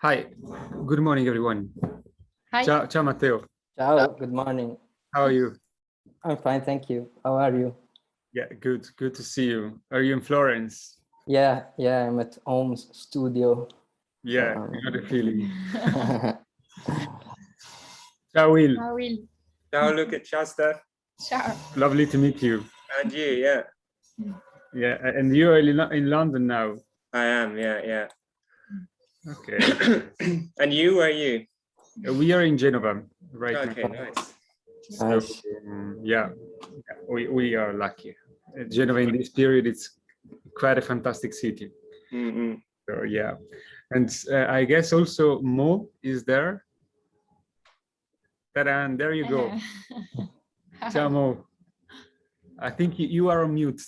Hi, good morning, everyone. Hi. Ciao, ciao, Matteo. Ciao, good morning. How are you? I'm fine, thank you. How are you? Yeah, good. Good to see you. Are you in Florence? Yeah, I'm at home studio. Yeah, I got a feeling. Ciao, Will. Ciao, Will. Ciao, Luca. Ciao, Steph. Ciao. Lovely to meet you. And you, yeah. Yeah, and you are in London now. I am, yeah. Okay. And you, where are you? We are in Genova right Okay, now. nice. Nice. Yeah, we are lucky. Genova in this period, it's quite a fantastic city. So yeah, and I guess also Mo is there. And there you go. Ciao, Mo. I think you are on mute.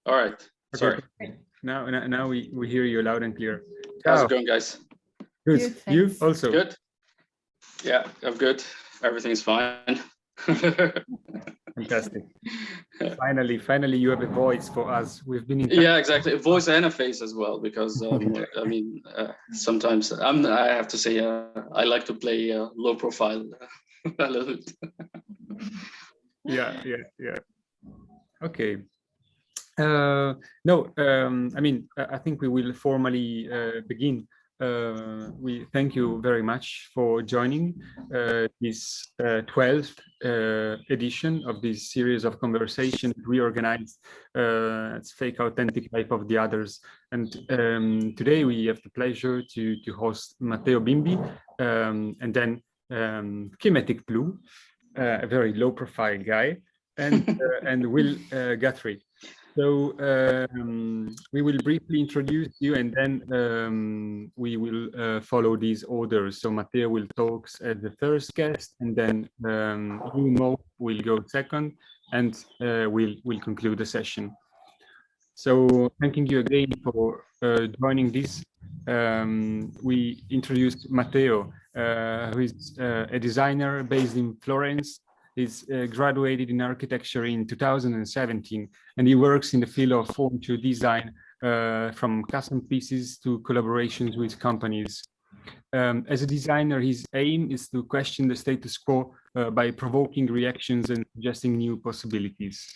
All right. Sorry. Okay. Now we hear you loud and clear. How's Ciao. it going, guys? Good. Good, You thanks. also? Good. Yeah, I'm good. Everything's fine. Fantastic. Finally, you have a voice for us. We've been in touch. Yeah, exactly. A voice and a face as well, because I mean, sometimes I have to say I like to play low profile a little bit. Yeah. Okay. No, I mean, I think we will formally begin. We thank you very much for joining this 12th edition of this series of conversations we organized. It's Fake Authentic Life of the Others. And today we have the pleasure to host Matteo Bimbi and then KEMETIC Blue, a very low profile guy, and Will Guthrie. So we will briefly introduce you, and then we will follow these orders. So Matteo will talk as the first guest, and then you, Mo, will go second, and we'll conclude the session. So thanking you again for joining this. We introduced Matteo, who is a designer based in Florence. He's graduated in architecture in 2017, and he works in the field of furniture design, from custom pieces to collaborations with companies. As a designer, his aim is to question the status quo by provoking reactions and suggesting new possibilities.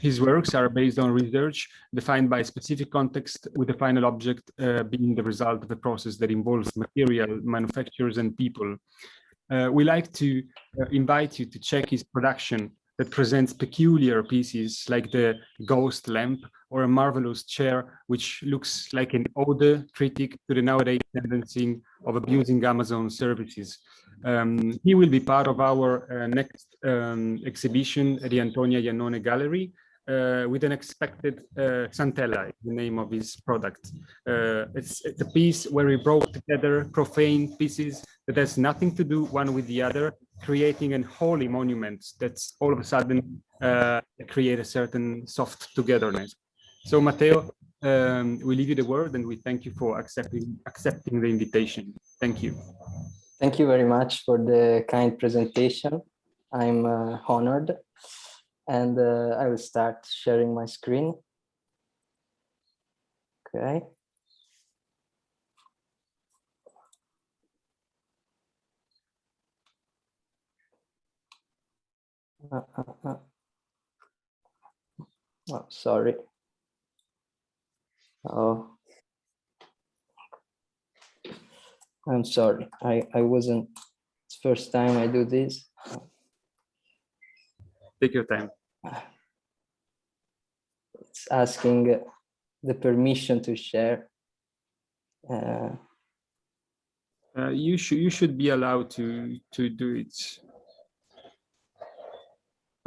His works are based on research defined by specific context, with the final object being the result of a process that involves material, manufacturers, and people. We like to invite you to check his production that presents peculiar pieces like the ghost lamp or a marvelous chair, which looks like an ode critique to the nowadays tendency of abusing Amazon services. He will be part of our next exhibition at the Antonia Iannone Gallery, with an expected Santella, the name of his product. It's a piece where we brought together profane pieces that has nothing to do one with the other, creating an holy monument that's all of a sudden create a certain soft togetherness. So Matteo, we leave you the word, and we thank you for accepting the invitation. Thank you. Thank you very much for the kind presentation. I'm honored. And I will start sharing my screen. Okay. Oh, sorry. Oh, I'm sorry. I wasn't. It's the first time I do this. Take your time. It's asking the permission to share. You should be allowed to do it.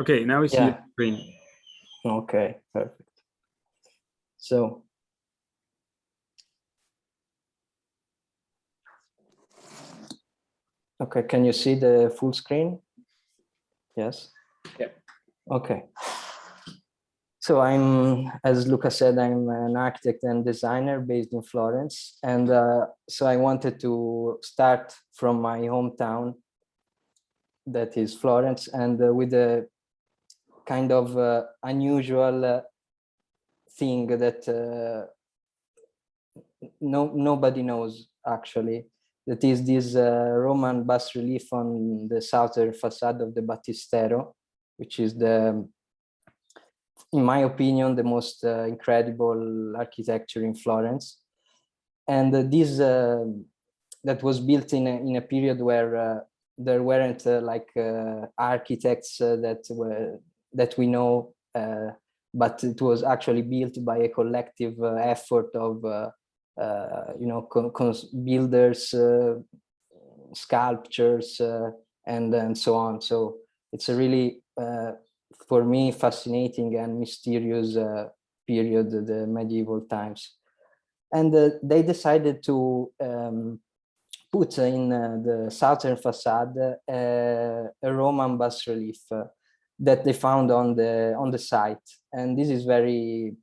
Okay, now we see the screen. Okay, perfect. So. Okay, can you see the full screen? Yes. Yeah. Okay. So as Luca said, I'm an architect and designer based in Florence. And so I wanted to start from my hometown, that is Florence, and with a kind of unusual thing that nobody knows actually. That is this Roman bas relief on the southern facade of the Battistero, which is in my opinion, the most incredible architecture in Florence. And this that was built in a period where there weren't architects that we know, but it was actually built by a collective effort of builders, sculptures, and so on. So it's a really, for me, fascinating and mysterious period, the medieval times. And they decided to put in the southern facade a Roman bas relief that they found on the site. And this is very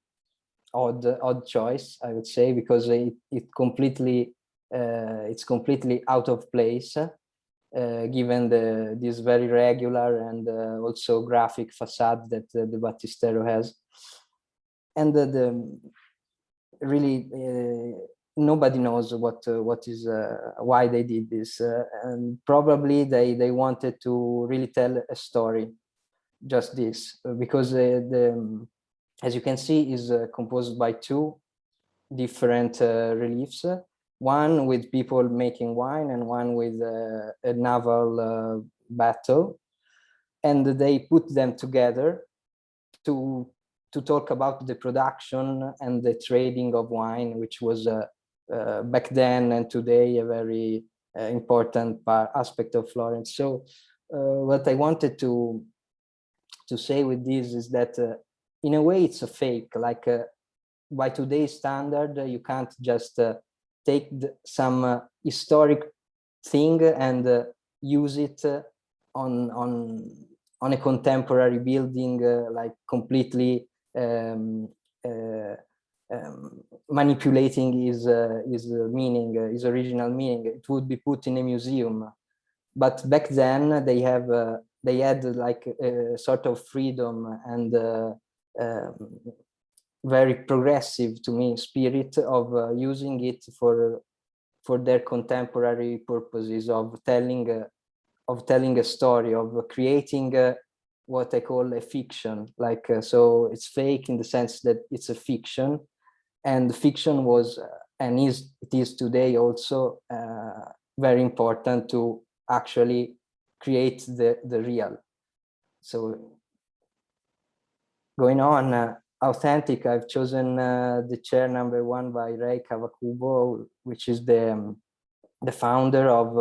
odd choice, I would say, because it's completely out of place, given this very regular and also graphic facade that the Battistero has. And really nobody knows why they did this, and probably they wanted to really tell a story, just this, because as you can see, is composed by two different reliefs, one with people making wine and one with a naval battle, and they put them together to talk about the production and the trading of wine, which was back then and today a very important aspect of Florence. So what I wanted to say with this is that in a way it's a fake, like by today's standard, you can't just take some historic thing and use it on a contemporary building, like completely manipulating his meaning, his original meaning. It would be put in a museum, but back then they had like a sort of freedom and very progressive, to me, spirit of using it for their contemporary purposes of telling a story, of creating what I call a fiction. Like so it's fake in the sense that it's a fiction, and fiction was and it is today also very important to actually create the real. So going on, authentic, I've chosen the chair number 1 by Ray Cavacubo, which is the founder of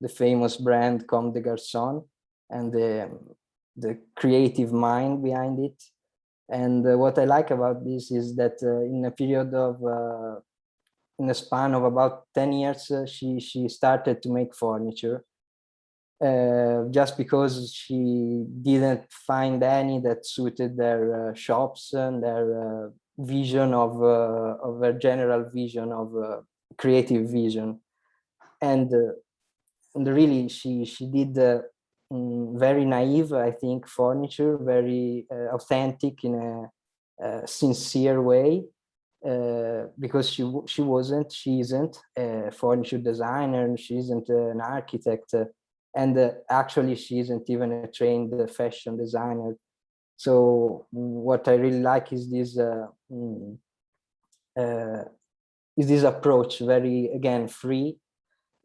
the famous brand Comme des Garçons, and the creative mind behind it. And what I like about this is that in a period of in a span of about 10 years, she started to make furniture, just because she didn't find any that suited their shops and their vision of their general vision of creative vision. And really she did very naive, I think, furniture, very authentic in a sincere way, because she isn't a furniture designer, and she isn't an architect, and actually she isn't even a trained fashion designer. So what I really like is this approach, very, again, free,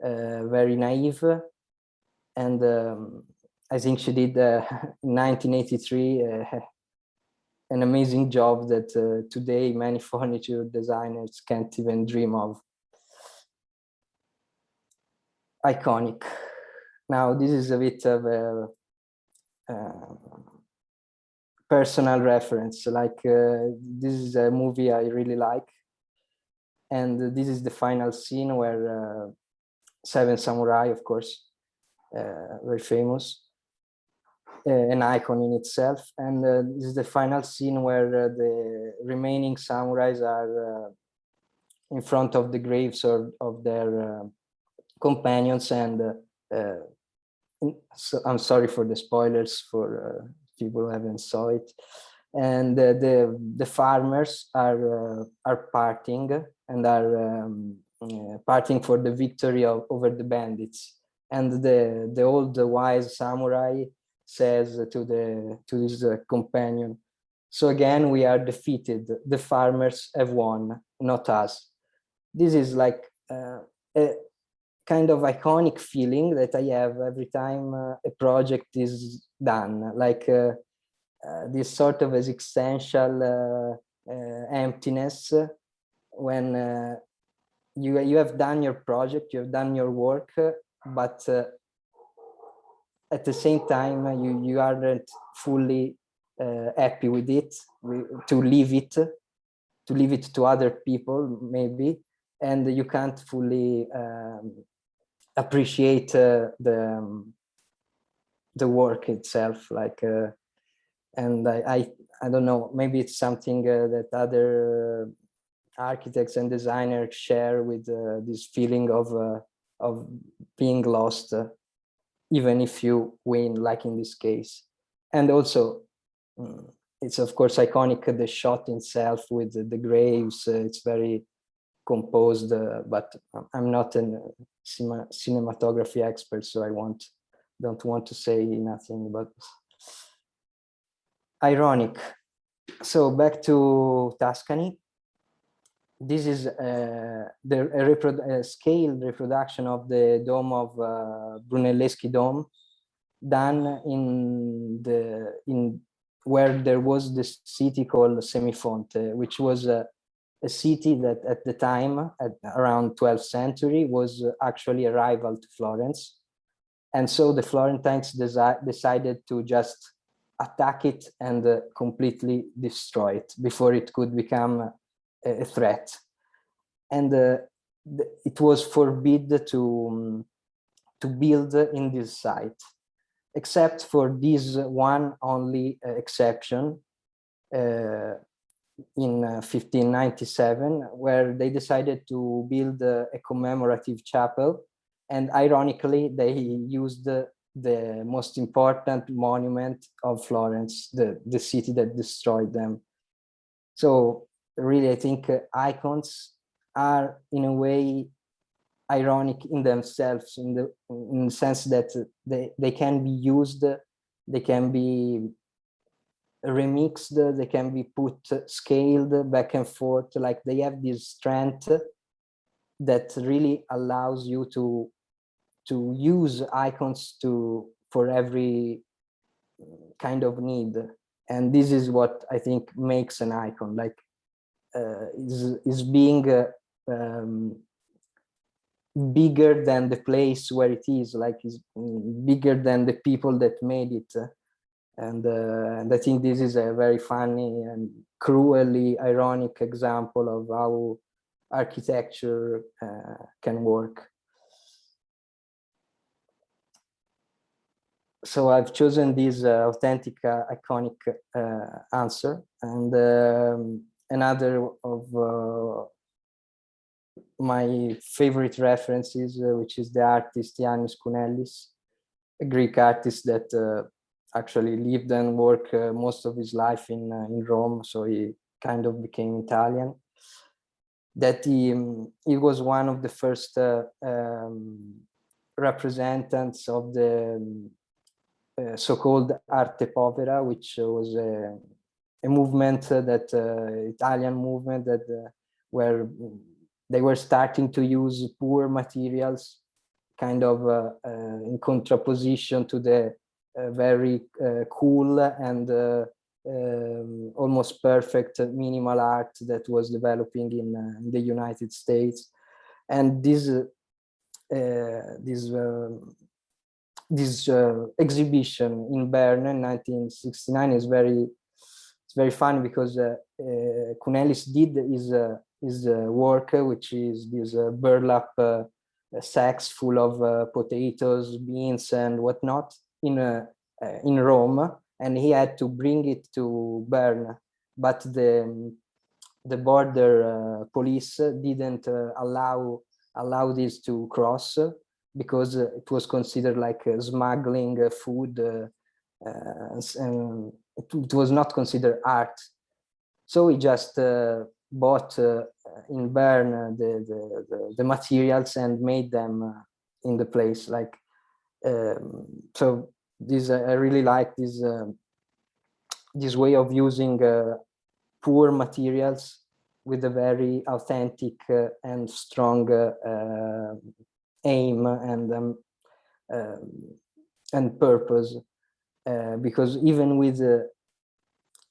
very naive. And I think she did in 1983 an amazing job that today many furniture designers can't even dream of. Iconic. Now, this is a bit of a personal reference. Like this is a movie I really like, and this is the final scene where Seven Samurai, of course, very famous, an icon in itself. And this is the final scene where the remaining samurais are in front of the graves of their companions. And so I'm sorry for the spoilers for people haven't saw it. And the farmers are partying and are partying for the victory over the bandits. And the old wise samurai says to his companion, so again we are defeated, the farmers have won, not us. This is like a kind of iconic feeling that I have every time a project is done, like this sort of existential emptiness when you have done your project, you have done your work, but at the same time you aren't fully happy with it, to leave it to other people maybe, and you can't fully appreciate the work itself, like and I don't know, maybe it's something that other architects and designers share with this feeling of being lost, even if you win, like in this case. And also it's of course iconic, the shot itself with the graves, it's very composed, but I'm not a cinematography expert, so I don't want to say nothing about this. Ironic. So back to Tuscany. This is a scaled reproduction of the dome of Brunelleschi Dome, done in where there was this city called Semifonte, which was a city that at the time, at around 12th century, was actually a rival to Florence. And so the Florentines decided to just attack it and completely destroy it before it could become a threat. And it was forbidden to build in this site, except for this one only exception in 1597, where they decided to build a commemorative chapel. And ironically, they used the most important monument of Florence, the city that destroyed them. So really, I think icons are in a way ironic in themselves, in the sense that they can be used, they can be remixed, they can be put scaled back and forth, like they have this strength that really allows you to use icons for every kind of need. And this is what I think makes an icon, like is being bigger than the place where it is, like is bigger than the people that made it. And I think this is a very funny and cruelly ironic example of how architecture can work. So I've chosen this authentic, iconic answer. And another of my favorite references, which is the artist Yannis Kounellis, a Greek artist that actually lived and worked most of his life in Rome, so he kind of became Italian. That he was one of the first representatives of the so-called arte povera, which was a movement that Italian movement that where they were starting to use poor materials, kind of in contraposition to the very cool and almost perfect minimal art that was developing in the United States. And this exhibition in Bern in 1969 is very fun, because Kounellis did his work, which is this burlap sacks full of potatoes, beans, and whatnot in Rome, and he had to bring it to Bern, but the border police didn't allow this to cross, because it was considered like smuggling food and it was not considered art. So we just bought in Bern the materials and made them in the place. Like so, this I really like this this way of using poor materials with a very authentic and strong aim and purpose, because even with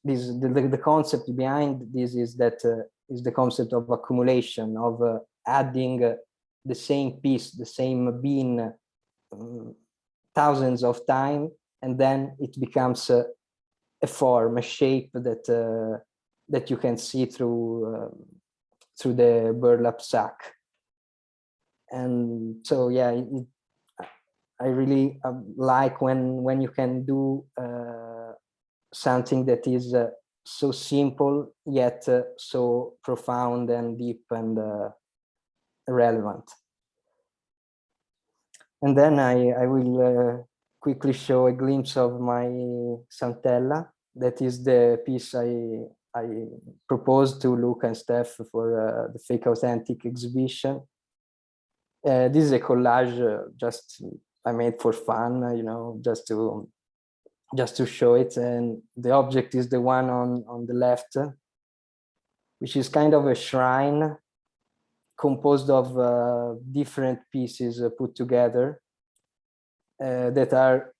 the concept behind this is that is the concept of accumulation, of adding the same piece, the same bean thousands of times, and then it becomes a form, a shape that that you can see through through the burlap sack. And so yeah, I really like when you can do something that is so simple yet so profound and deep and relevant. And then I will quickly show a glimpse of my Santella. That is the piece I proposed to Luca and Steph for the FakeAuthentic exhibition. This is a collage just I made for fun, you know, just to show it. And the object is the one on the left, which is kind of a shrine composed of different pieces put together that are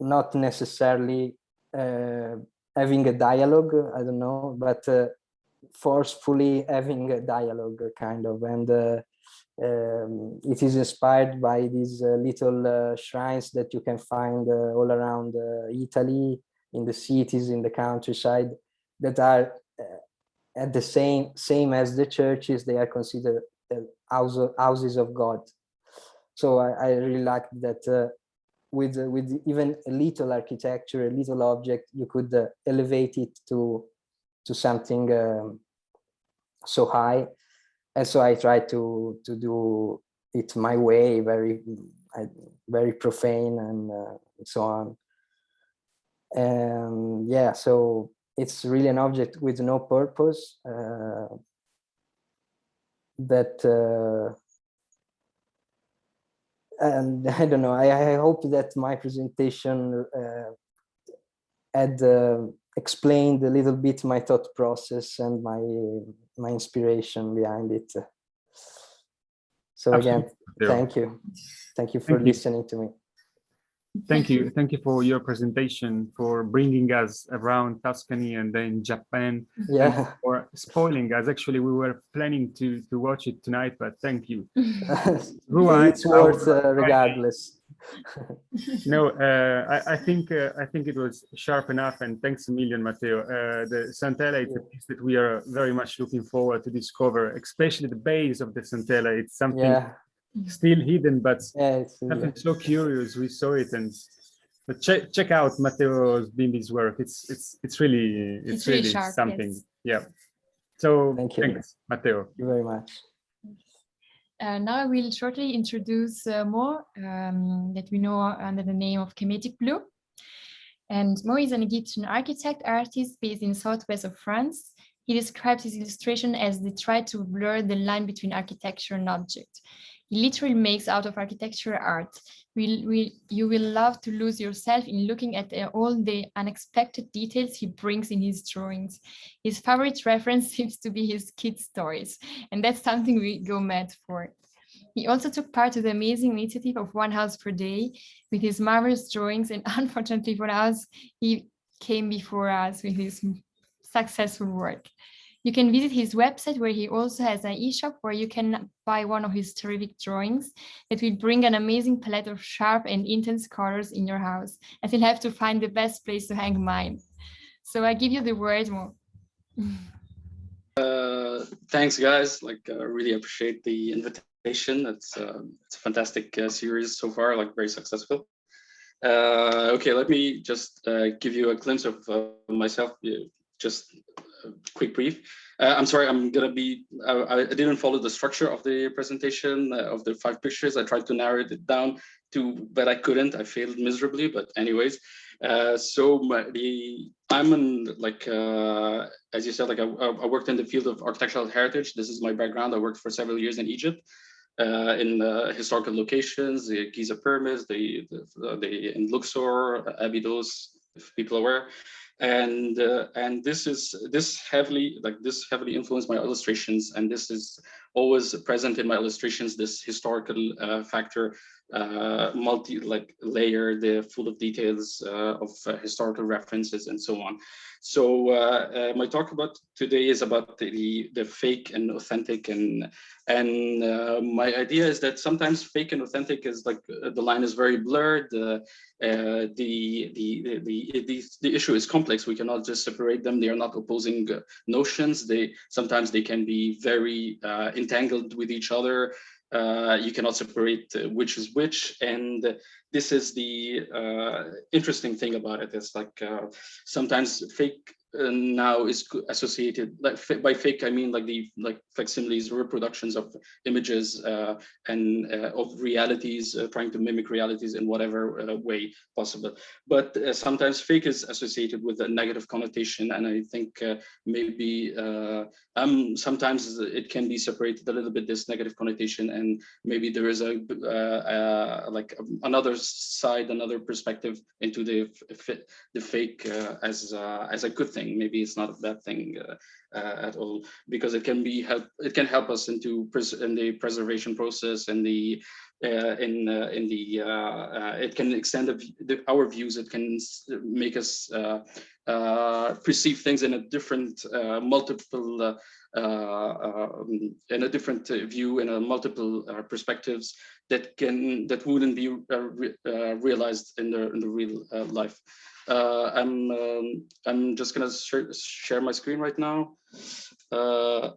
not necessarily having a dialogue, I don't know, but forcefully having a dialogue kind of. And it is inspired by these little shrines that you can find all around Italy, in the cities, in the countryside, that are at the same as the churches. They are considered houses of God. So I really like that with even a little architecture, a little object, you could elevate it to something so high. And so I try to do it my way, very profane and so on. And yeah, so it's really an object with no purpose that and I don't know, I hope that my presentation had explained a little bit my thought process and my inspiration behind it. So Absolutely. again, thank you for listening to me. Thank you for your presentation, for bringing us around Tuscany and then Japan, yeah, for spoiling us. Actually, we were planning to watch it tonight, but thank you. it's worth regardless. No, I think it was sharp enough, and thanks a million, Matteo. The Santella, it's a piece that we are very much looking forward to discover, especially the base of the Santella. It's something still hidden, but something so curious. We saw it, and but check out Matteo Bimbi's work. It's really sharp, something. yes. Yeah. So thank you. Thanks, Matteo. Thank you very much. Now I will shortly introduce Mo, that we know under the name of KEMETIC Blue. And Mo is an Egyptian artist based in southwest of France. He describes his illustration as they try to blur the line between architecture and object. He literally makes out of architecture art. You will love to lose yourself in looking at all the unexpected details he brings in his drawings. His favorite reference seems to be his kids' stories, and that's something we go mad for. He also took part to the amazing initiative of One House Per Day with his marvelous drawings, and unfortunately for us, he came before us with his successful work. You can visit his website, where he also has an e-shop where you can buy one of his terrific drawings that will bring an amazing palette of sharp and intense colors in your house. And you'll have to find the best place to hang mine. So I give you the word, Mo. Thanks, guys. Really appreciate the invitation. It's a fantastic series so far, very successful. Okay, let me just give you a glimpse of myself. Just quick brief. I'm sorry, I'm gonna be, I didn't follow the structure of the presentation of the 5 pictures. I tried to narrow it down but I couldn't, I failed miserably, but anyways. I'm in, like, as you said, like I worked in the field of architectural heritage. This is my background. I worked for several years in Egypt. In historical locations, the Giza pyramids, in Luxor, Abydos, if people are aware, and this heavily influenced my illustrations, and this is always present in my illustrations. This historical factor, layered, full of details of historical references and so on. So my talk about today is about the fake and authentic, and my idea is that sometimes fake and authentic is like the line is very blurred. The issue is complex. We cannot just separate them. They are not opposing notions. Sometimes they can be very entangled with each other. You cannot separate which is which, and this is the interesting thing about it. It's like sometimes fake now is associated, like by fake I mean like facsimiles, reproductions of images and of realities, trying to mimic realities in whatever way possible. But sometimes fake is associated with a negative connotation, and I think maybe sometimes it can be separated a little bit, this negative connotation, and maybe there is like another side, another perspective into the fake as a good thing. Maybe it's not a bad thing at all, because it can help us in the preservation process, and it can extend our views. It can make us perceive things in a different view, in a multiple perspectives that wouldn't be realized in the real life. I'm just gonna share my screen right now. I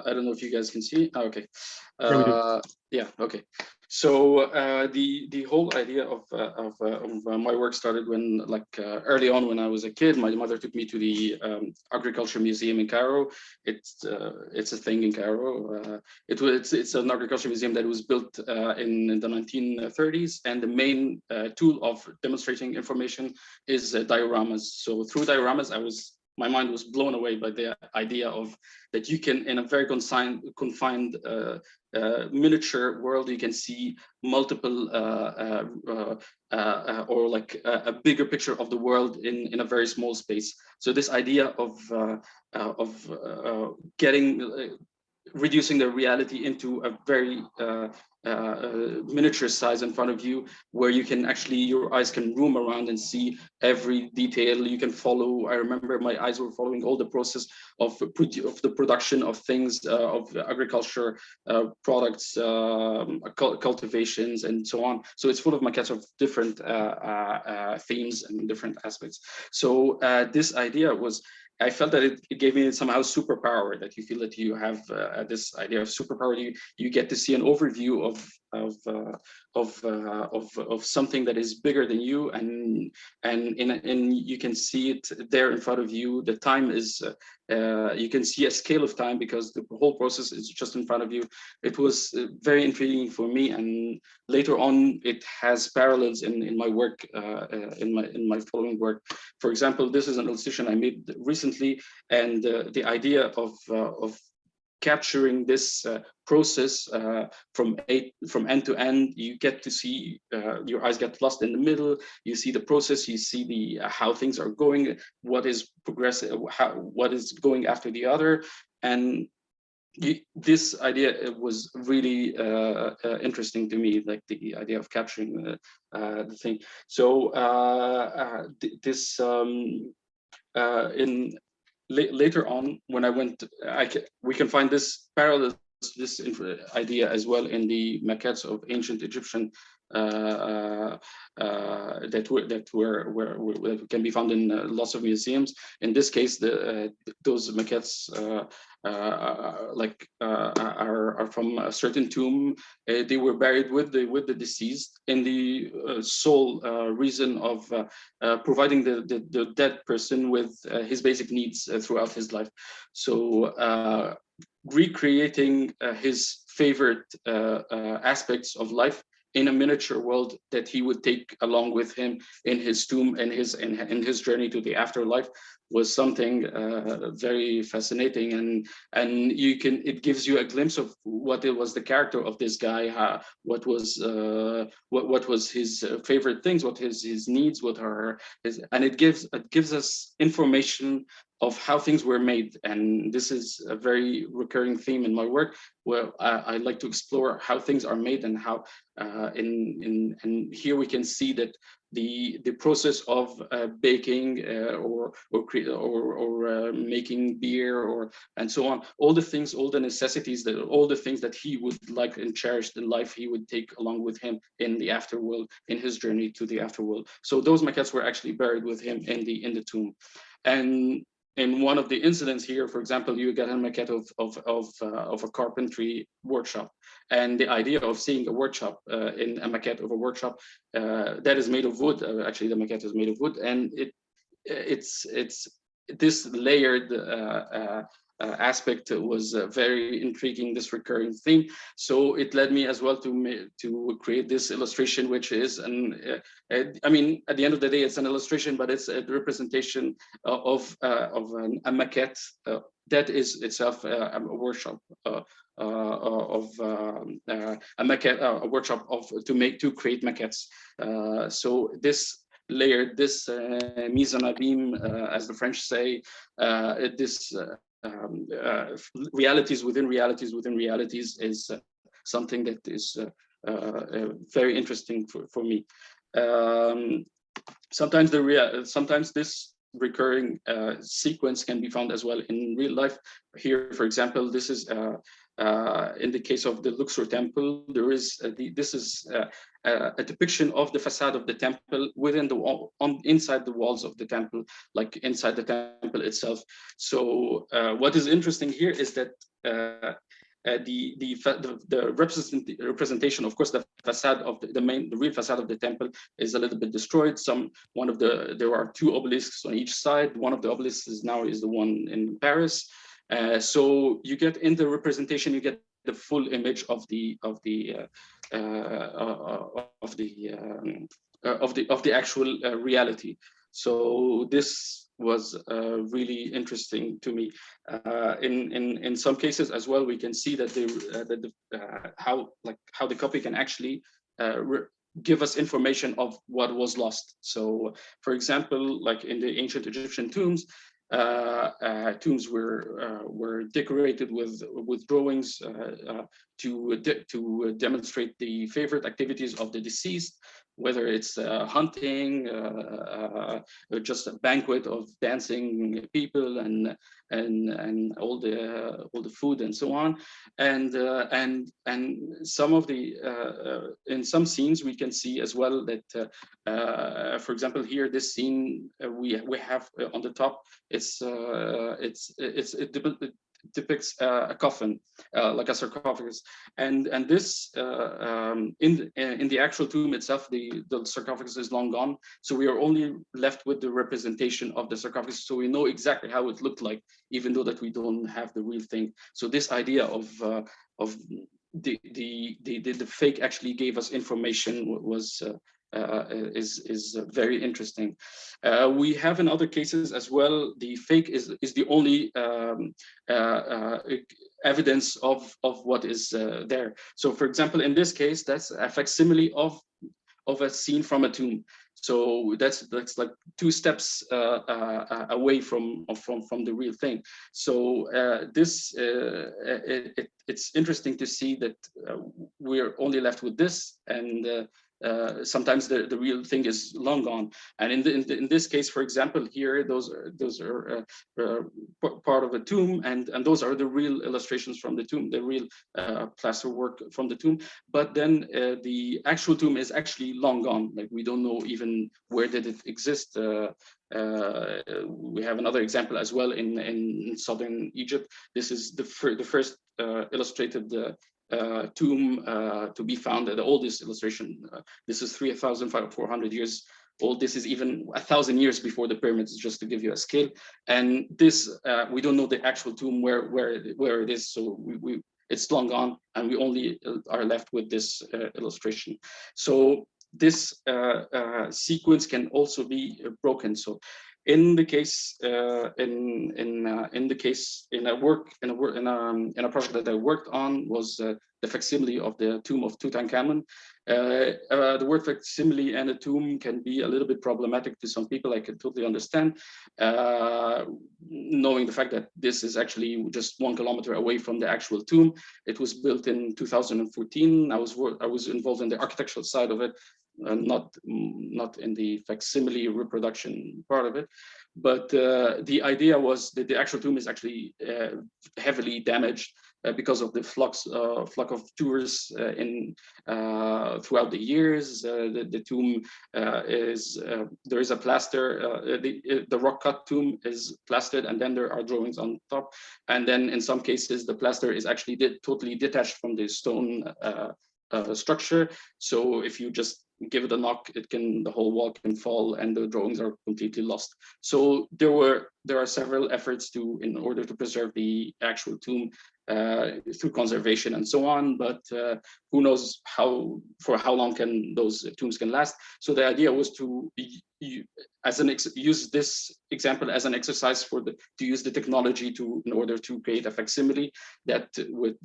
don't know if you guys can see. Oh, okay. Yeah. Okay. So the whole idea of my work started when, early on, when I was a kid. My mother took me to the Agriculture Museum in Cairo. It's a thing in Cairo. It's an agriculture museum that was built in the 1930s, and the main tool of demonstrating information is dioramas. So through dioramas, my mind was blown away by the idea of that you can, in a very confined miniature world, you can see multiple or like a bigger picture of the world in a very small space. So this idea of reducing the reality into a very miniature size in front of you, where you can actually, your eyes can roam around and see every detail. You can follow, I remember my eyes were following all the process of the production of things, of agriculture products, cultivations, and so on. So it's full of maquettes of different themes and different aspects. So this idea was, I felt that it gave me somehow superpower, that you feel that you have this idea of superpower. You get to see an overview of something that is bigger than you, and you can see it there in front of you. The time is you can see a scale of time, because the whole process is just in front of you. It was very intriguing for me, and later on it has parallels in my work, in my following work. For example, this is an illustration I made recently, and the idea of capturing this process from end to end. You get to see, your eyes get lost in the middle. You see the process, you see how things are going, what is progressive, what is going after the other. And this idea was really interesting to me, like the idea of capturing the thing. So later on, when I went, we can find this parallel, this idea as well in the maquettes of ancient Egyptian that can be found in lots of museums. In this case, those maquettes are from a certain tomb. They were buried with the deceased in the sole reason of providing the dead person with his basic needs throughout his life. So recreating his favorite aspects of life in a miniature world that he would take along with him in his tomb and in his journey to the afterlife was something very fascinating, and it gives you a glimpse of what it was the character of this guy, what was his favorite things, what his needs, and it gives us information of how things were made. And this is a very recurring theme in my work, where I like to explore how things are made, and how and here we can see that the process of baking or making beer and so on, all the things, all the necessities, all the things that he would like and cherish in life, he would take along with him in the afterworld, in his journey to the afterworld. So those maquettes were actually buried with him in the tomb. And in one of the incidents here, for example, you get a maquette of a carpentry workshop, and the idea of seeing a workshop in a maquette of a workshop that is made of wood. Actually, the maquette is made of wood, and it's this layered aspect was very intriguing, this recurring theme. So it led me as well to create this illustration, which is I mean, at the end of the day, it's an illustration, but it's a representation of a maquette that is itself a workshop of a maquette, a workshop to create maquettes. So this layered, this mise en abîme, as the French say, this realities within realities within realities is something that is very interesting for me. Sometimes this recurring sequence can be found as well in real life. Here, for example, this is in the case of the Luxor temple. There is this is a depiction of the facade of the temple within the wall, inside the walls of the temple, like inside the temple itself. So what is interesting here is that the representation, of course, the facade of the real facade of the temple is a little bit destroyed. There are two obelisks on each side. One of the obelisks is the one in Paris. So you get in the representation, you get the full image of the actual reality. So this was really interesting to me. In some cases as well, we can see that how the copy can actually give us information of what was lost. So, for example, like in the ancient Egyptian tombs, tombs were decorated with drawings to demonstrate the favorite activities of the deceased, whether it's hunting, just a banquet of dancing people, and all the food and so on, and some of the in some scenes we can see as well that for example, here this scene we have on the top, it depicts a coffin, like a sarcophagus, and this in the actual tomb itself, the sarcophagus is long gone, so we are only left with the representation of the sarcophagus, so we know exactly how it looked like, even though that we don't have the real thing. So this idea of the fake actually gave us information is very interesting. We have in other cases as well, the fake is the only evidence of what is there. So for example, in this case, that's a facsimile of a scene from a tomb. So that's like 2 steps away from the real thing. So it's interesting to see that we're only left with this, and sometimes the real thing is long gone. And in this case, for example, here those are part of a tomb, and those are the real illustrations from the tomb, the real plaster work from the tomb. But then the actual tomb is actually long gone. Like, we don't know even where did it exist. We have another example as well in southern Egypt. This is the first illustrated tomb to be found, the oldest illustration. This is 3,400 years old. This is even 1,000 years before the pyramids, just to give you a scale. And this, we don't know the actual tomb where it is, so it's long gone, and we only are left with this illustration. So this sequence can also be broken. So in the case in a project that I worked on was the facsimile of the tomb of Tutankhamun. The word facsimile and a tomb can be a little bit problematic to some people. I can totally understand, knowing the fact that this is actually just 1 kilometer away from the actual tomb. It was built in 2014. I was involved in the architectural side of it, not in the facsimile reproduction part of it. But the idea was that the actual tomb is actually heavily damaged because of the flock of tourists throughout the years. The tomb there is a plaster. The rock cut tomb is plastered, and then there are drawings on top. And then in some cases, the plaster is actually totally detached from the stone structure. So if you just give it a knock, the whole wall can fall, and the drawings are completely lost. So there are several efforts in order to preserve the actual tomb through conservation and so on. But who knows for how long those tombs can last? So the idea was to use this example as an exercise to use the technology in order to create a facsimile that would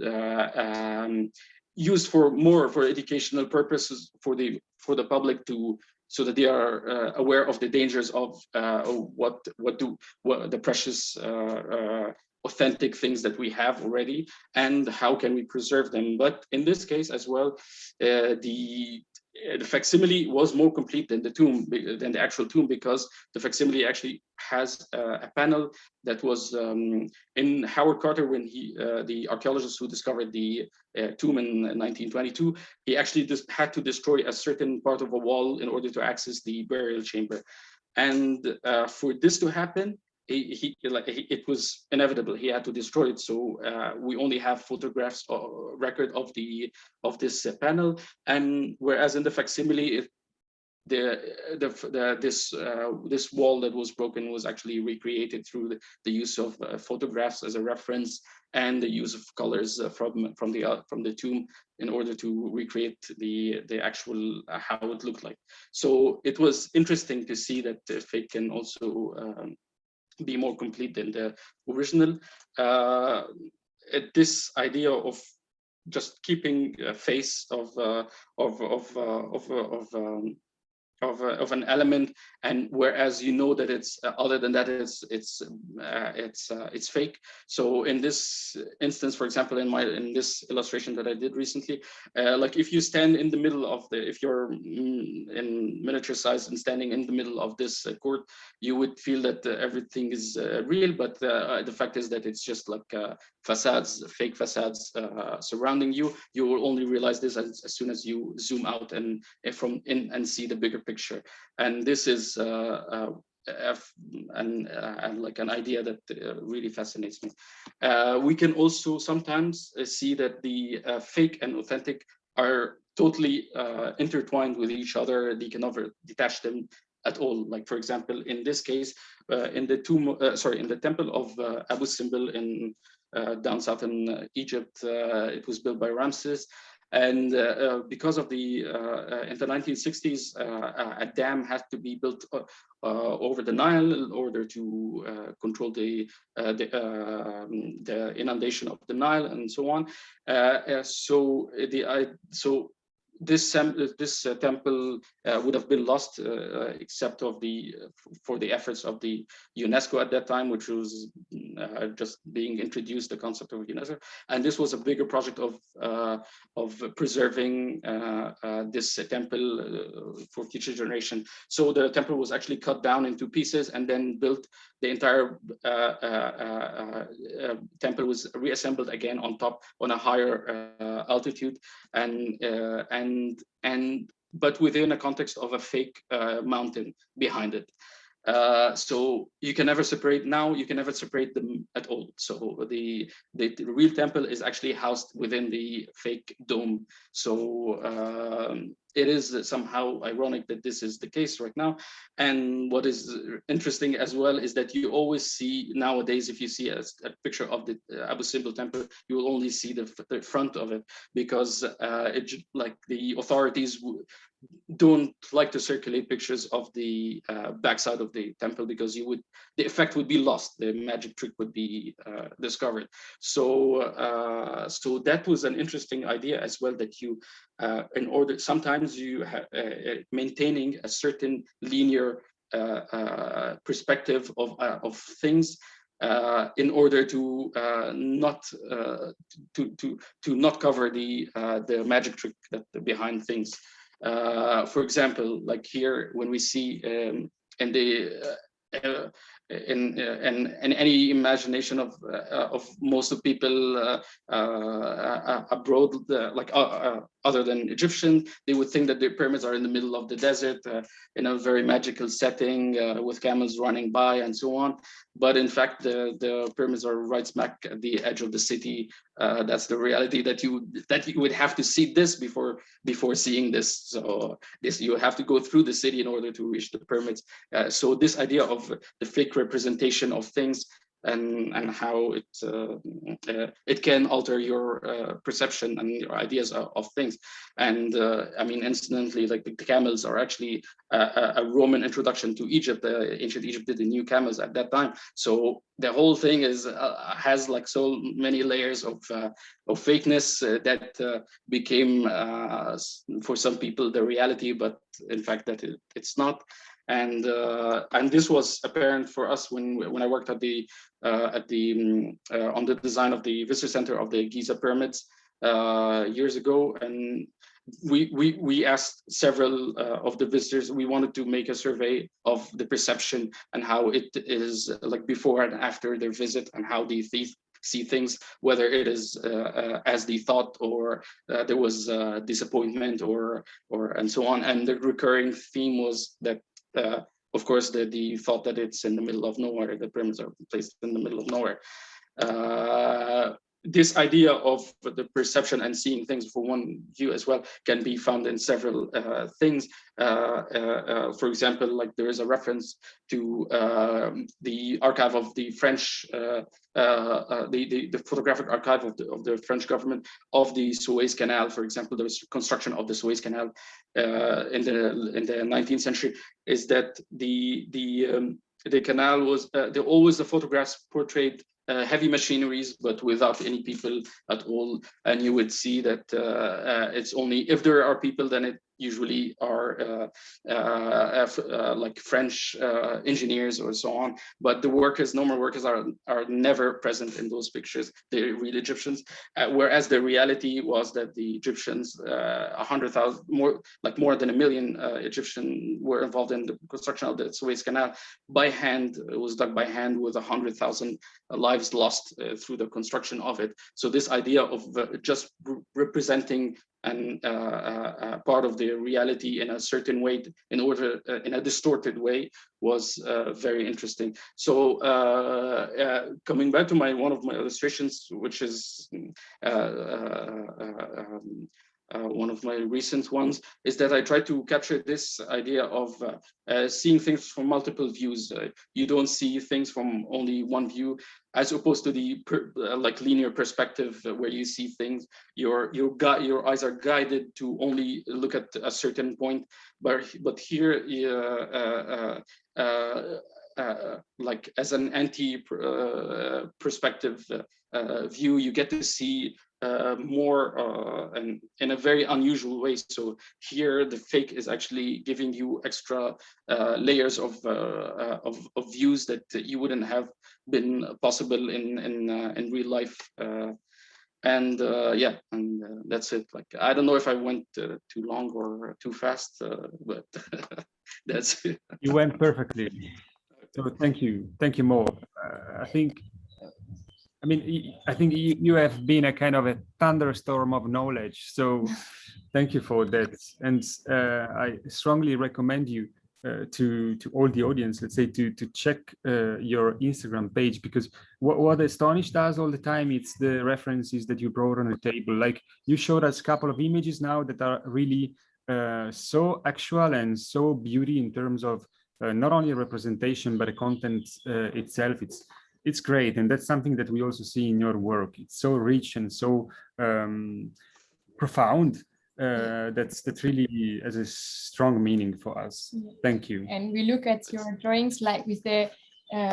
used for educational purposes for the public, so that they are aware of the dangers of what the precious authentic things that we have already, and how can we preserve them. But in this case as well, the facsimile was more complete than the actual tomb, because the facsimile actually has a panel that was in Howard Carter, when the archaeologist who discovered the tomb in 1922, he actually just had to destroy a certain part of a wall in order to access the burial chamber. And for this to happen, it was inevitable. He had to destroy it. So we only have photographs or record of this panel. And whereas in the facsimile, this wall that was broken was actually recreated through the use of photographs as a reference, and the use of colors from the tomb in order to recreate the actual how it looked like. So it was interesting to see that the fake can also be more complete than the original. This idea of just keeping a face of an element, and whereas you know that it's other than that it's fake. So in this instance, for example, in this illustration that I did recently, like if you stand in the middle of if you're in miniature size and standing in the middle of this court, you would feel that everything is real, but the fact is that it's just like facades, fake facades surrounding you. You will only realize this as soon as you zoom out and see the bigger picture. And this is like an idea that really fascinates me. We can also sometimes see that the fake and authentic are totally intertwined with each other. They can never detach them at all. Like, for example, in this case, in the temple of Abu Simbel in down southern Egypt, it was built by Ramses. And because of in the 1960s, a dam had to be built over the Nile in order to control the inundation of the Nile and so on. So this temple would have been lost except for the efforts of the UNESCO at that time, which was just being introduced, the concept of UNESCO. And this was a bigger project of preserving this temple for future generation. So the temple was actually cut down into pieces and then built. The entire temple was reassembled again on top, on a higher altitude, but within a context of a fake mountain behind it. So you can never separate them at all. So the real temple is actually housed within the fake dome. So it is somehow ironic that this is the case right now. And what is interesting as well is that you always see nowadays, if you see a picture of the Abu Simbel temple, you will only see the front of it, because like the authorities don't like to circulate pictures of the backside of the temple, because the effect would be lost, the magic trick would be discovered. So so that was an interesting idea as well, that you sometimes you maintaining a certain linear perspective of things in order to not cover the magic trick behind things. For example, like here, when we see in any imagination of most of people abroad, other than Egyptian, they would think that the pyramids are in the middle of the desert, in a very magical setting, with camels running by and so on. But in fact, the pyramids are right smack at the edge of the city. That's the reality, that you would have to see this before seeing this. So you have to go through the city in order to reach the pyramids. So this idea of the fake representation of things and how it can alter your perception and your ideas of things. And I mean, incidentally, like the camels are actually a Roman introduction to Egypt. Ancient Egypt did the new camels at that time. So the whole thing has like so many layers of fakeness that became for some people the reality, but in fact that it's not. And this was apparent for us when I worked on the design of the visitor center of the Giza pyramids years ago. And we asked several of the visitors. We wanted to make a survey of the perception and how it is like before and after their visit, and how they see things, whether it is as they thought, or there was disappointment, or and so on. And the recurring theme was that of course the thought that it's in the middle of nowhere, the pyramids are placed in the middle of nowhere. This idea of the perception and seeing things for one view as well can be found in several things. For example, like there is a reference to the archive of the French, the photographic archive of the French government of the Suez Canal. For example, there was construction of the Suez Canal in the 19th century. Is that the canal was always the photographs portrayed heavy machineries, but without any people at all. And you would see that it's only if there are people, then it usually are like French engineers or so on. But the workers, normal workers, are never present in those pictures. They're real Egyptians. Whereas the reality was that the Egyptians, 100,000 more than 1 million Egyptians were involved in the construction of the Suez Canal by hand. It was dug by hand, with 100,000 lives lost through the construction of it. So this idea of just representing and part of the reality in a certain way, in a distorted way, was very interesting. So coming back to one of my illustrations, which is one of my recent ones, is that I try to capture this idea of seeing things from multiple views. You don't see things from only one view, as opposed to the like linear perspective where you see things. Your eyes are guided to only look at a certain point, but here like as an anti-perspective view, you get to see more and in a very unusual way. So here the fake is actually giving you extra layers of views that you wouldn't have been possible in real life. And yeah, and that's it. Like, I don't know if I went too long or too fast, but that's it. You went perfectly. So thank you Mo. I think you have been a kind of a thunderstorm of knowledge. So thank you for that. And I strongly recommend you to all the audience, let's say, to check your Instagram page, because what Astonished does all the time, it's the references that you brought on the table. Like, you showed us a couple of images now that are really so actual and so beauty in terms of not only representation, but the content itself. It's great, and that's something that we also see in your work. It's so rich and so profound. That's really has a strong meaning for us. Thank you. And we look at your drawings like with the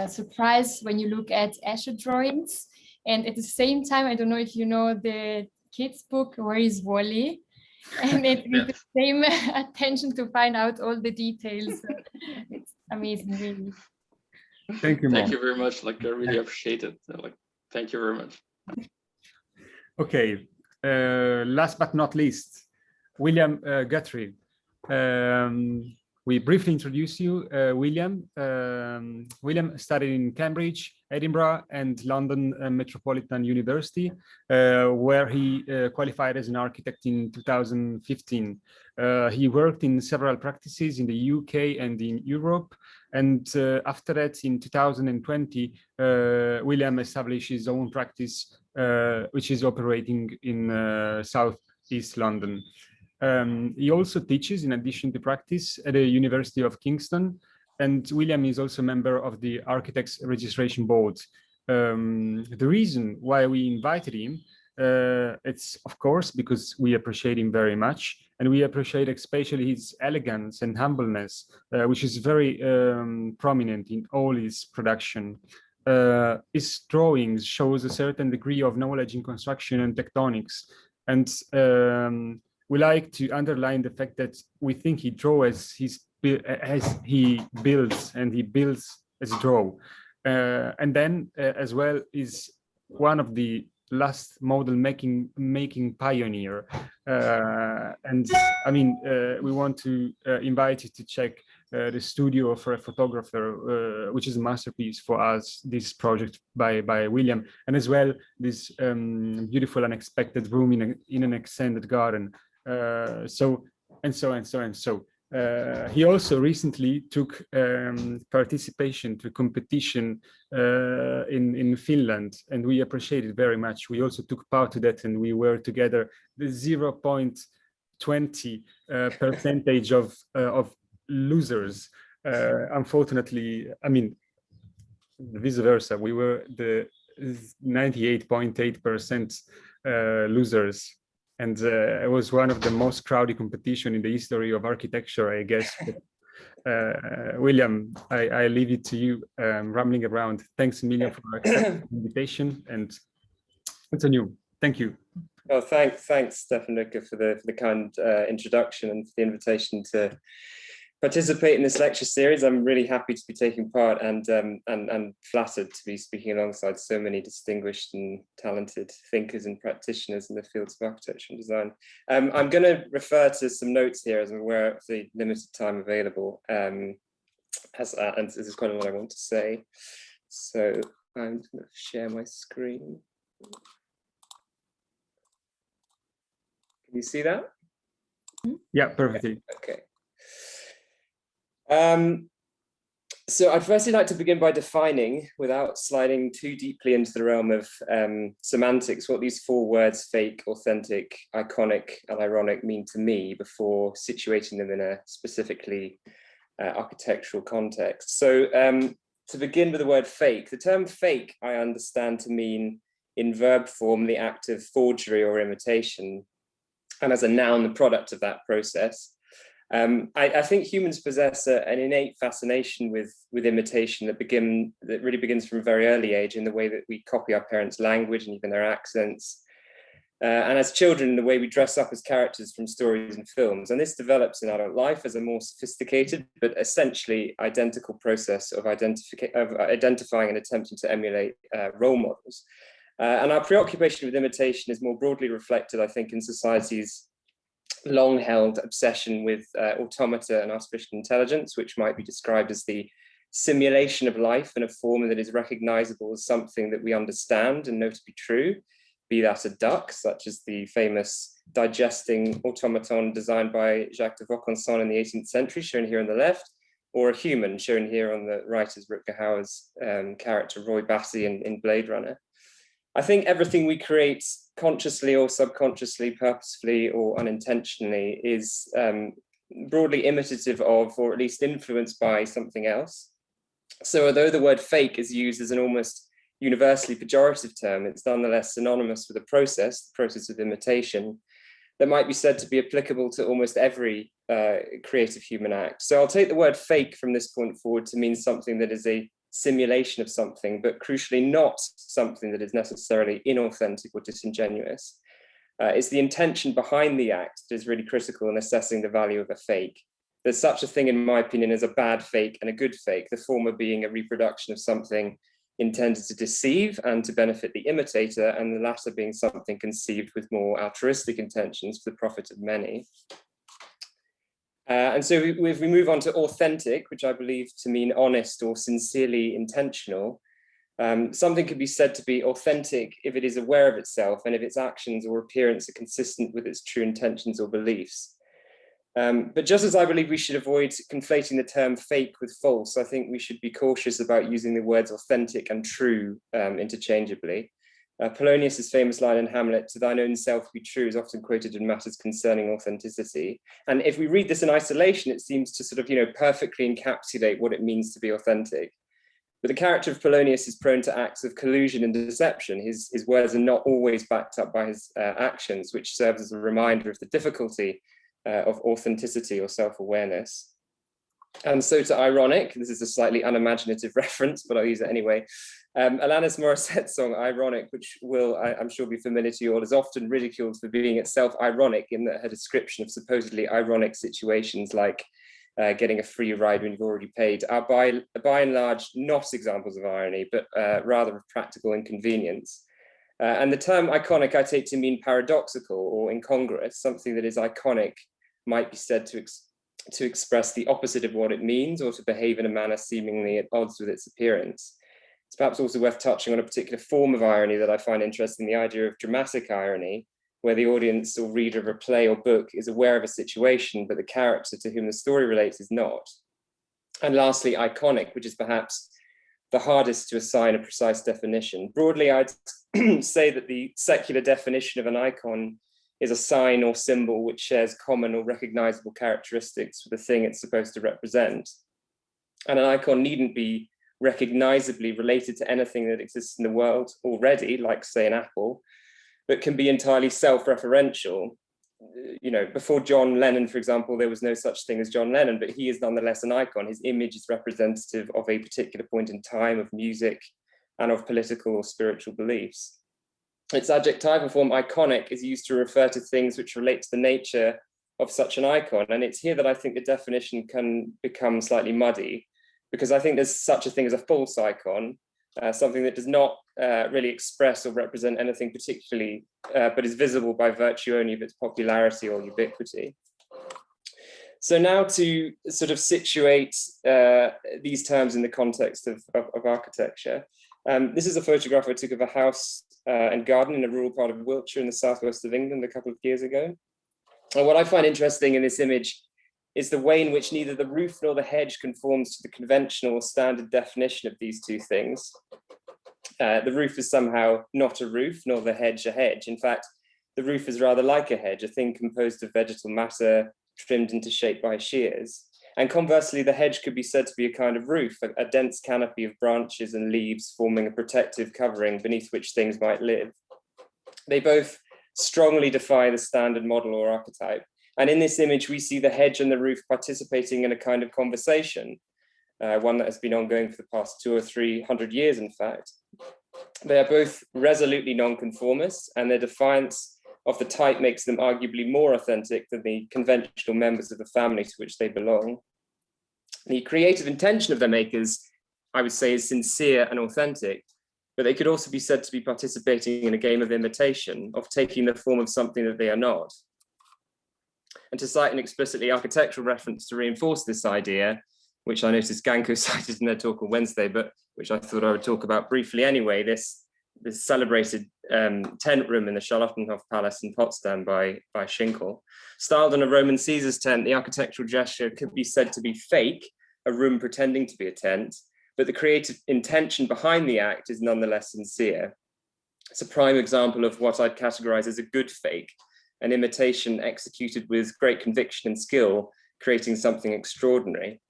surprise when you look at Escher drawings, and at the same time, I don't know if you know the kids book Where is Wally, and it with the same attention to find out all the details. It's amazing, really. Thank you, Mom. Thank you very much. Like, I really appreciate it. Like, thank you very much. Okay, last but not least, William Guthrie. We briefly introduce you, William. William studied in Cambridge, Edinburgh, and London Metropolitan University, where he qualified as an architect in 2015. He worked in several practices in the UK and in Europe. And after that, in 2020, William established his own practice, which is operating in Southeast London. He also teaches, in addition to practice, at the University of Kingston, and William is also a member of the Architects Registration Board. The reason why we invited him, it's of course because we appreciate him very much, and we appreciate especially his elegance and humbleness, which is very prominent in all his production. His drawings shows a certain degree of knowledge in construction and tectonics, and we like to underline the fact that we think he draws as he builds, and he builds as he draws. And then as well is one of the last model making pioneer. And I mean, we want to invite you to check the studio for a photographer, which is a masterpiece for us, this project by William, and as well this beautiful unexpected room in an extended garden. So. He also recently took participation to a competition in Finland, and we appreciate it very much. We also took part to that, and we were together the 0.20 percentage of losers. Unfortunately, I mean, vice versa. We were the 98.8% losers. And it was one of the most crowded competition in the history of architecture, I guess. But, William, I leave it to you, rambling around. Thanks a million for accepting the invitation, and it's a new. Thank you. Well, thanks, Stefan Luca, for the kind introduction and for the invitation to participate in this lecture series. I'm really happy to be taking part, and flattered to be speaking alongside so many distinguished and talented thinkers and practitioners in the fields of architecture and design. I'm going to refer to some notes here as I'm aware of the limited time available, and this is quite a lot I want to say. So I'm going to share my screen. Can you see that? Yeah, perfectly. Okay. So I'd firstly like to begin by defining, without sliding too deeply into the realm of semantics, what these four words, fake, authentic, iconic, and ironic, mean to me before situating them in a specifically architectural context. So to begin with the word fake, the term fake I understand to mean in verb form the act of forgery or imitation, and as a noun the product of that process. I think humans possess an innate fascination with imitation that really begins from a very early age in the way that we copy our parents' language and even their accents. And as children, the way we dress up as characters from stories and films. And this develops in adult life as a more sophisticated, but essentially identical process of identifying and attempting to emulate role models. And our preoccupation with imitation is more broadly reflected, I think, in society's long-held obsession with automata and artificial intelligence, which might be described as the simulation of life in a form that is recognizable as something that we understand and know to be true, be that a duck, such as the famous digesting automaton designed by Jacques de Vaucanson in the 18th century, shown here on the left, or a human, shown here on the right as Rutger Hauer's character Roy Batty in Blade Runner. I think everything we create consciously or subconsciously, purposefully or unintentionally is broadly imitative of, or at least influenced by, something else. So although the word fake is used as an almost universally pejorative term, it's nonetheless synonymous with the process of imitation that might be said to be applicable to almost every creative human act. So I'll take the word fake from this point forward to mean something that is a simulation of something, but crucially not something that is necessarily inauthentic or disingenuous. It's the intention behind the act that is really critical in assessing the value of a fake. There's such a thing, in my opinion, as a bad fake and a good fake, the former being a reproduction of something intended to deceive and to benefit the imitator, and the latter being something conceived with more altruistic intentions for the profit of many. And so if we move on to authentic, which I believe to mean honest or sincerely intentional, something can be said to be authentic if it is aware of itself and if its actions or appearance are consistent with its true intentions or beliefs. But just as I believe we should avoid conflating the term fake with false, I think we should be cautious about using the words authentic and true interchangeably. Polonius's famous line in Hamlet, "To thine own self be true," is often quoted in matters concerning authenticity. And if we read this in isolation, it seems to sort of, perfectly encapsulate what it means to be authentic. But the character of Polonius is prone to acts of collusion and deception. His words are not always backed up by his actions, which serves as a reminder of the difficulty of authenticity or self-awareness. And so to ironic, this is a slightly unimaginative reference, but I'll use it anyway. Alanis Morissette's song Ironic, which will, I'm sure, be familiar to you all, is often ridiculed for being itself ironic in that her description of supposedly ironic situations like getting a free ride when you've already paid are by and large not examples of irony, but rather of practical inconvenience. And the term iconic I take to mean paradoxical or incongruous. Something that is iconic might be said to express the opposite of what it means or to behave in a manner seemingly at odds with its appearance. It's perhaps also worth touching on a particular form of irony that I find interesting, the idea of dramatic irony, where the audience or reader of a play or book is aware of a situation, but the character to whom the story relates is not. And lastly, iconic, which is perhaps the hardest to assign a precise definition. Broadly, I'd say that the secular definition of an icon is a sign or symbol which shares common or recognizable characteristics with the thing it's supposed to represent. And an icon needn't be recognizably related to anything that exists in the world already, like say an apple, but can be entirely self-referential. Before John Lennon, for example, there was no such thing as John Lennon, but he is nonetheless an icon. His image is representative of a particular point in time, of music, and of political or spiritual beliefs. Its adjectival form iconic is used to refer to things which relate to the nature of such an icon. And it's here that I think the definition can become slightly muddy, because I think there's such a thing as a false icon, something that does not really express or represent anything particularly, but is visible by virtue only of its popularity or ubiquity. So now to sort of situate these terms in the context of architecture. This is a photograph I took of a house and garden in a rural part of Wiltshire in the southwest of England a couple of years ago. And what I find interesting in this image is the way in which neither the roof nor the hedge conforms to the conventional or standard definition of these two things. The roof is somehow not a roof, nor the hedge a hedge. In fact, the roof is rather like a hedge, a thing composed of vegetal matter trimmed into shape by shears. And conversely, the hedge could be said to be a kind of roof, a dense canopy of branches and leaves forming a protective covering beneath which things might live. They both strongly defy the standard model or archetype. And in this image, we see the hedge and the roof participating in a kind of conversation, one that has been ongoing for the past 200 or 300 years, in fact. They are both resolutely nonconformists, and their defiance of the type makes them arguably more authentic than the conventional members of the family to which they belong. The creative intention of their makers, I would say, is sincere and authentic, but they could also be said to be participating in a game of imitation, of taking the form of something that they are not. And to cite an explicitly architectural reference to reinforce this idea, which I noticed Ganko cited in their talk on Wednesday, but which I thought I would talk about briefly anyway, this celebrated tent room in the Charlottenhof Palace in Potsdam by Schinkel. Styled on a Roman Caesar's tent, the architectural gesture could be said to be fake, a room pretending to be a tent, but the creative intention behind the act is nonetheless sincere. It's a prime example of what I'd categorize as a good fake, an imitation executed with great conviction and skill, creating something extraordinary.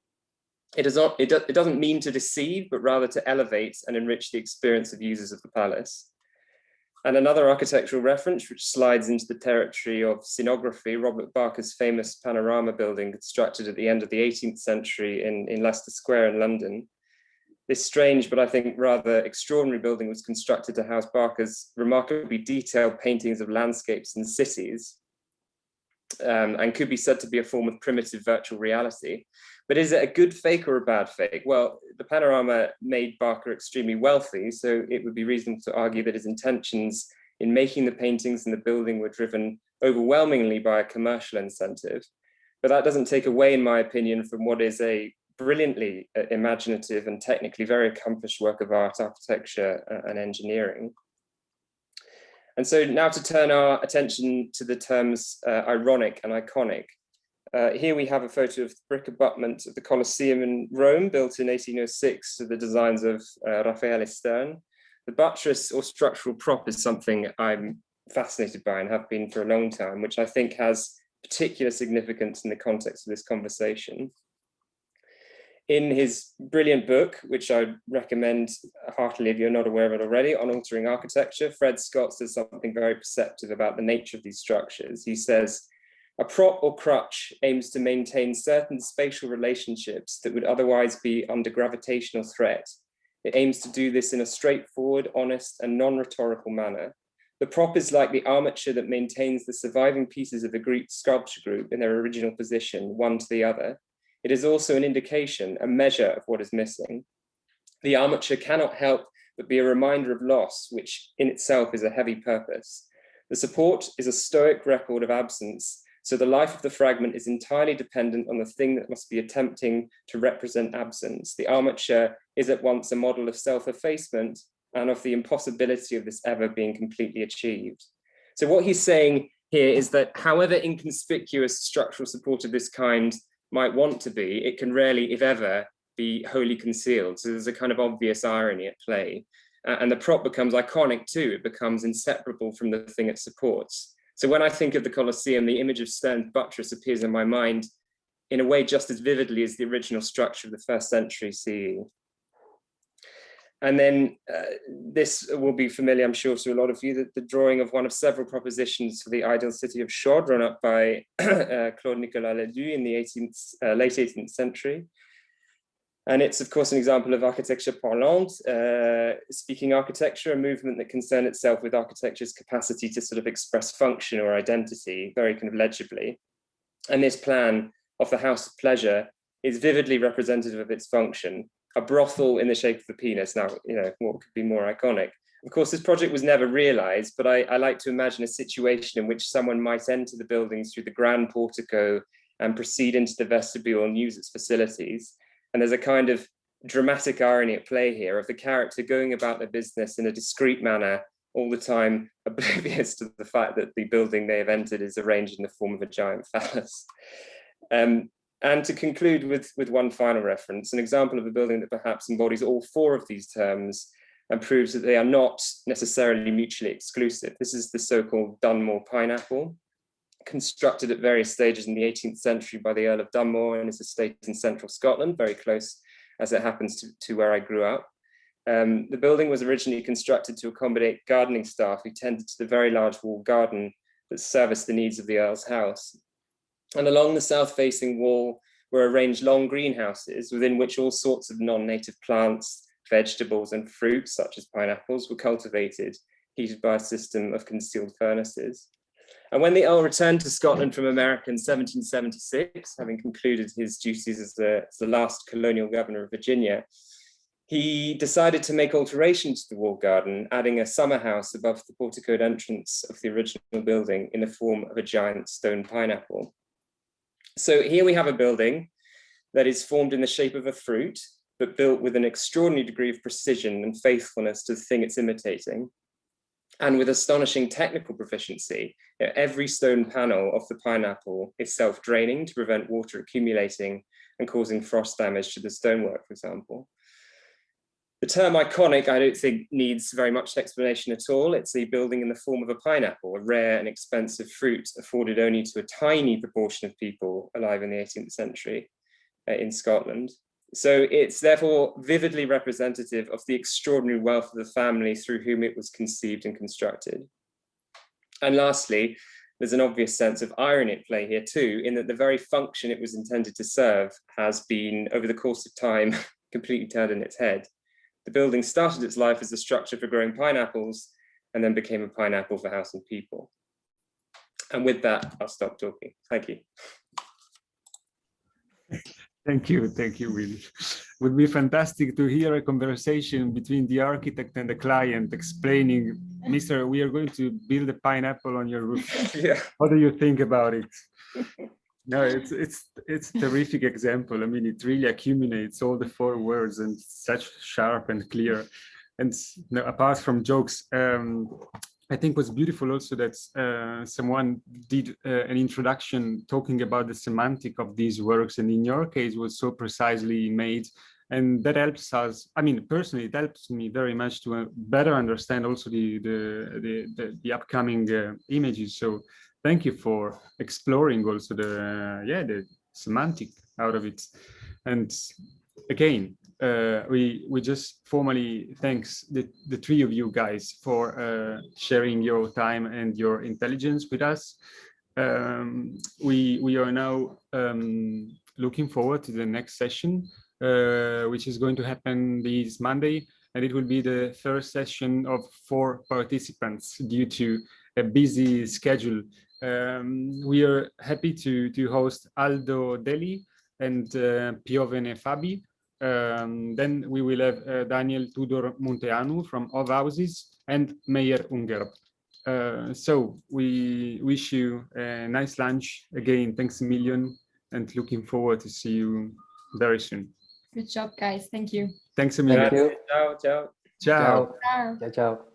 It doesn't mean to deceive, but rather to elevate and enrich the experience of users of the palace. And another architectural reference, which slides into the territory of scenography, Robert Barker's famous panorama building constructed at the end of the 18th century in Leicester Square in London. This strange, but I think rather extraordinary building was constructed to house Barker's remarkably detailed paintings of landscapes and cities, and could be said to be a form of primitive virtual reality. But is it a good fake or a bad fake? Well, the panorama made Barker extremely wealthy, so it would be reasonable to argue that his intentions in making the paintings and the building were driven overwhelmingly by a commercial incentive. But that doesn't take away, in my opinion, from what is a brilliantly imaginative and technically very accomplished work of art, architecture, and engineering. And so now to turn our attention to the terms ironic and iconic. Here we have a photo of the brick abutment of the Colosseum in Rome, built in 1806 to the designs of Raffaele Stern. The buttress or structural prop is something I'm fascinated by and have been for a long time, which I think has particular significance in the context of this conversation. In his brilliant book, which I recommend heartily if you're not aware of it already, On Altering Architecture, Fred Scott says something very perceptive about the nature of these structures. He says, a prop or crutch aims to maintain certain spatial relationships that would otherwise be under gravitational threat. It aims to do this in a straightforward, honest, and non-rhetorical manner. The prop is like the armature that maintains the surviving pieces of a Greek sculpture group in their original position, one to the other. It is also an indication, a measure of what is missing. The armature cannot help but be a reminder of loss, which in itself is a heavy purpose. The support is a stoic record of absence, so the life of the fragment is entirely dependent on the thing that must be attempting to represent absence. The armature is at once a model of self-effacement and of the impossibility of this ever being completely achieved. So what he's saying here is that however inconspicuous structural support of this kind might want to be, it can rarely, if ever, be wholly concealed. So there's a kind of obvious irony at play. And the prop becomes iconic too. It becomes inseparable from the thing it supports. So when I think of the Colosseum, the image of Stern's buttress appears in my mind in a way just as vividly as the original structure of the 1st century CE. And then this will be familiar, I'm sure, to a lot of you, the drawing of one of several propositions for the ideal city of Chaux, drawn up by Claude Nicolas Ledoux in the late 18th century. And it's, of course, an example of architecture parlante, speaking architecture, a movement that concerns itself with architecture's capacity to sort of express function or identity very kind of legibly. And this plan of the House of Pleasure is vividly representative of its function. A brothel in the shape of the penis. Now, you know, what could be more iconic? Of course, this project was never realized, but I like to imagine a situation in which someone might enter the buildings through the grand portico and proceed into the vestibule and use its facilities. And there's a kind of dramatic irony at play here of the character going about their business in a discreet manner, all the time oblivious to the fact that the building they have entered is arranged in the form of a giant phallus. And to conclude with one final reference, an example of a building that perhaps embodies all 4 of these terms and proves that they are not necessarily mutually exclusive. This is the so-called Dunmore Pineapple, constructed at various stages in the 18th century by the Earl of Dunmore and his estate in central Scotland, very close as it happens to where I grew up. The building was originally constructed to accommodate gardening staff who tended to the very large walled garden that serviced the needs of the Earl's house. And along the south-facing wall were arranged long greenhouses within which all sorts of non-native plants, vegetables, and fruits, such as pineapples, were cultivated, heated by a system of concealed furnaces. And when the Earl returned to Scotland from America in 1776, having concluded his duties as the last colonial governor of Virginia, he decided to make alterations to the walled garden, adding a summer house above the porticoed entrance of the original building in the form of a giant stone pineapple. So here we have a building that is formed in the shape of a fruit, but built with an extraordinary degree of precision and faithfulness to the thing it's imitating. And with astonishing technical proficiency, every stone panel of the pineapple is self-draining to prevent water accumulating and causing frost damage to the stonework, for example. The term iconic, I don't think, needs very much explanation at all. It's a building in the form of a pineapple, a rare and expensive fruit afforded only to a tiny proportion of people alive in the 18th century in Scotland. So it's therefore vividly representative of the extraordinary wealth of the family through whom it was conceived and constructed. And lastly, there's an obvious sense of irony at play here too, in that the very function it was intended to serve has been, over the course of time, completely turned on its head. The building started its life as a structure for growing pineapples and then became a pineapple for house and people. And with that, I'll stop talking. Thank you. Thank you, Will. Would be fantastic to hear a conversation between the architect and the client explaining, Mr., we are going to build a pineapple on your roof. Yeah. What do you think about it? No, it's a terrific example. I mean, it really accumulates all the 4 words and such sharp and clear. And apart from jokes, I think what's beautiful also that someone did an introduction talking about the semantic of these works, and in your case was so precisely made, and that helps us. I mean, personally, it helps me very much to better understand also the upcoming images. So thank you for exploring also the semantic out of it. And again, we just formally thanks the 3 of you guys for sharing your time and your intelligence with us. We are now looking forward to the next session, which is going to happen this Monday, and it will be the first session of 4 participants due to a busy schedule. We are happy to host Aldo Deli and Piovene Fabi. Then we will have Daniel Tudor Munteanu from Of Houses and Meyer Ungerb. So we wish you a nice lunch. Again, thanks a million, and looking forward to see you very soon. Good job, guys. Thank you. Thanks a million. Thank you. Ciao, ciao. Ciao. Ciao. Ciao, ciao.